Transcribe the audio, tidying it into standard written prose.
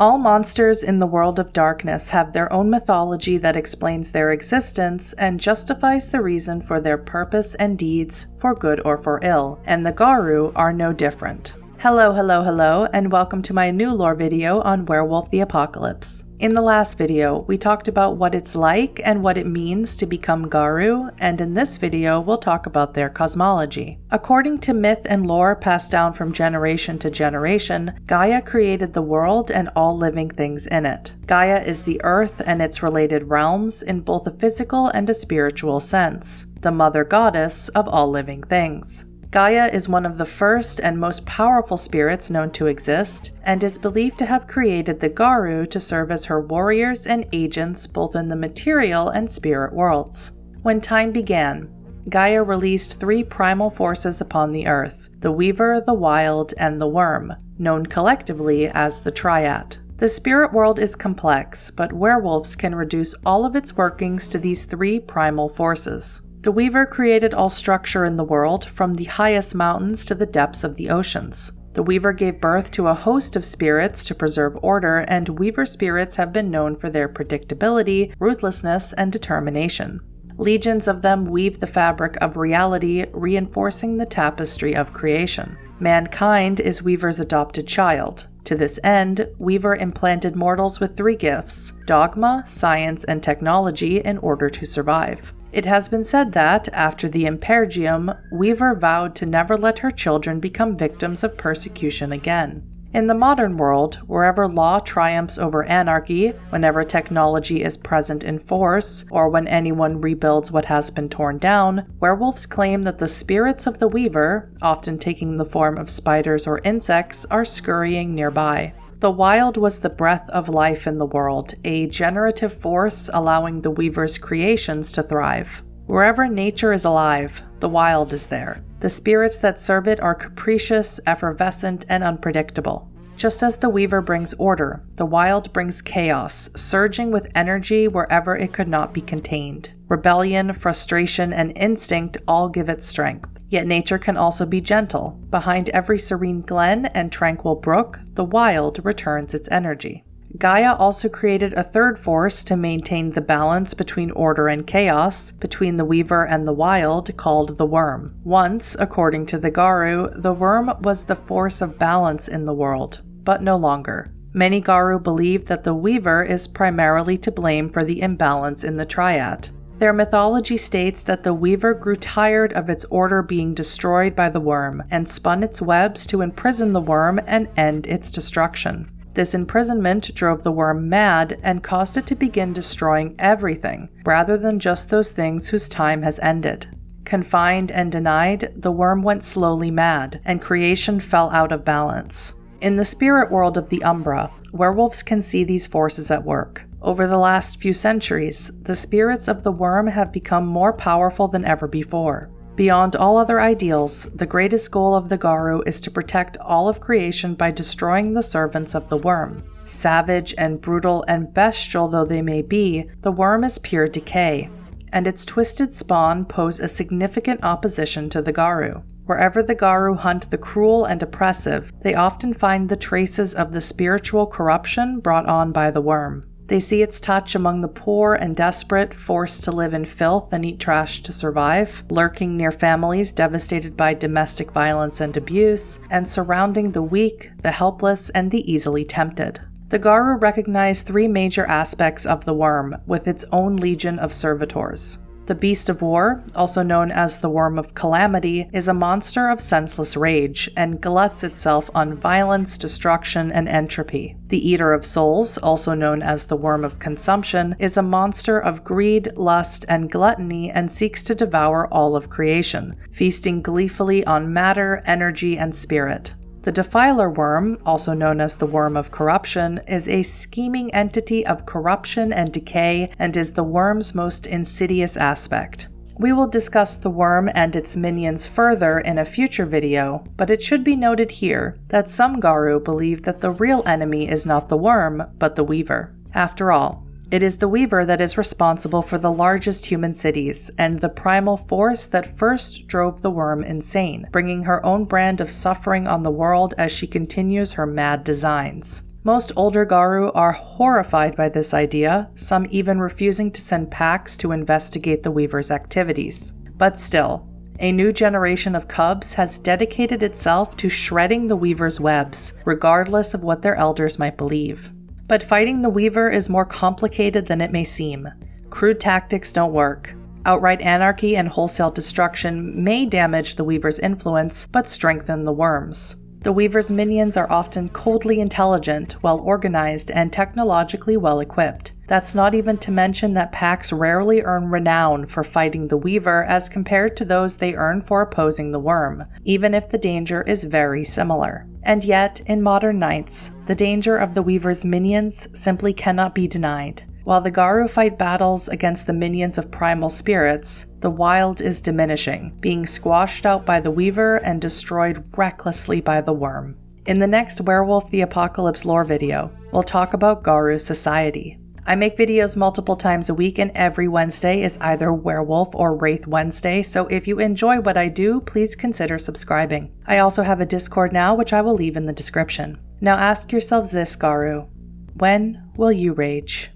All monsters in the world of darkness have their own mythology that explains their existence and justifies the reason for their purpose and deeds, for good or for ill, and the Garou are no different. Hello, and welcome to my new lore video on Werewolf the Apocalypse. In the last video, we talked about what it's like and what it means to become Garou, and in this video, we'll talk about their cosmology. According to myth and lore passed down from generation to generation, Gaia created the world and all living things in it. Gaia is the earth and its related realms in both a physical and a spiritual sense, the mother goddess of all living things. Gaia is one of the first and most powerful spirits known to exist, and is believed to have created the Garou to serve as her warriors and agents both in the material and spirit worlds. When time began, Gaia released three primal forces upon the earth: the Weaver, the WYLD, and the Wyrm, known collectively as the Triat. The spirit world is complex, but werewolves can reduce all of its workings to these three primal forces. The Weaver created all structure in the world, from the highest mountains to the depths of the oceans. The Weaver gave birth to a host of spirits to preserve order, and Weaver spirits have been known for their predictability, ruthlessness, and determination. Legions of them weave the fabric of reality, reinforcing the tapestry of creation. Mankind is Weaver's adopted child. To this end, Weaver implanted mortals with three gifts: dogma, science, and technology in order to survive. It has been said that, after the Impergium, Weaver vowed to never let her children become victims of persecution again. In the modern world, wherever law triumphs over anarchy, whenever technology is present in force, or when anyone rebuilds what has been torn down, werewolves claim that the spirits of the Weaver, often taking the form of spiders or insects, are scurrying nearby. The WYLD was the breath of life in the world, a generative force allowing the Weaver's creations to thrive. Wherever nature is alive, the WYLD is there. The spirits that serve it are capricious, effervescent, and unpredictable. Just as the Weaver brings order, the WYLD brings chaos, surging with energy wherever it could not be contained. Rebellion, frustration, and instinct all give it strength. Yet nature can also be gentle. Behind every serene glen and tranquil brook, the WYLD returns its energy. Gaia also created a third force to maintain the balance between order and chaos, between the Weaver and the WYLD, called the Wyrm. Once, according to the Garou, the Wyrm was the force of balance in the world, but no longer. Many Garou believe that the Weaver is primarily to blame for the imbalance in the Triat. Their mythology states that the Weaver grew tired of its order being destroyed by the Wyrm, and spun its webs to imprison the Wyrm and end its destruction. This imprisonment drove the Wyrm mad and caused it to begin destroying everything, rather than just those things whose time has ended. Confined and denied, the Wyrm went slowly mad, and creation fell out of balance. In the spirit world of the Umbra, werewolves can see these forces at work. Over the last few centuries, the spirits of the Wyrm have become more powerful than ever before. Beyond all other ideals, the greatest goal of the Garou is to protect all of creation by destroying the servants of the Wyrm. Savage and brutal and bestial though they may be, the Wyrm is pure decay, and its twisted spawn pose a significant opposition to the Garou. Wherever the Garou hunt the cruel and oppressive, they often find the traces of the spiritual corruption brought on by the Wyrm. They see its touch among the poor and desperate, forced to live in filth and eat trash to survive, lurking near families devastated by domestic violence and abuse, and surrounding the weak, the helpless, and the easily tempted. The Garou recognize three major aspects of the Wyrm, with its own legion of servitors. The Beast of War, also known as the Wyrm of Calamity, is a monster of senseless rage, and gluts itself on violence, destruction, and entropy. The Eater of Souls, also known as the Wyrm of Consumption, is a monster of greed, lust, and gluttony, and seeks to devour all of creation, feasting gleefully on matter, energy, and spirit. The Defiler Wyrm, also known as the Wyrm of Corruption, is a scheming entity of corruption and decay, and is the Wyrm's most insidious aspect. We will discuss the Wyrm and its minions further in a future video, but it should be noted here that some Garou believe that the real enemy is not the Wyrm, but the Weaver. After all, it is the Weaver that is responsible for the largest human cities, and the primal force that first drove the Wyrm insane, bringing her own brand of suffering on the world as she continues her mad designs. Most older Garou are horrified by this idea, some even refusing to send packs to investigate the Weaver's activities. But still, a new generation of cubs has dedicated itself to shredding the Weaver's webs, regardless of what their elders might believe. But fighting the Weaver is more complicated than it may seem. Crude tactics don't work. Outright anarchy and wholesale destruction may damage the Weaver's influence, but strengthen the worms. The Weaver's minions are often coldly intelligent, well-organized, and technologically well-equipped. That's not even to mention that packs rarely earn renown for fighting the Weaver as compared to those they earn for opposing the worm, even if the danger is very similar. And yet, in modern knights, the danger of the Weaver's minions simply cannot be denied. While the Garou fight battles against the minions of primal spirits, the WYLD is diminishing, being squashed out by the Weaver and destroyed recklessly by the worm. In the next Werewolf the Apocalypse lore video, we'll talk about Garou society. I make videos multiple times a week, and every Wednesday is either Werewolf or Wraith Wednesday, so if you enjoy what I do, please consider subscribing. I also have a Discord now, which I will leave in the description. Now ask yourselves this, Garou: when will you rage?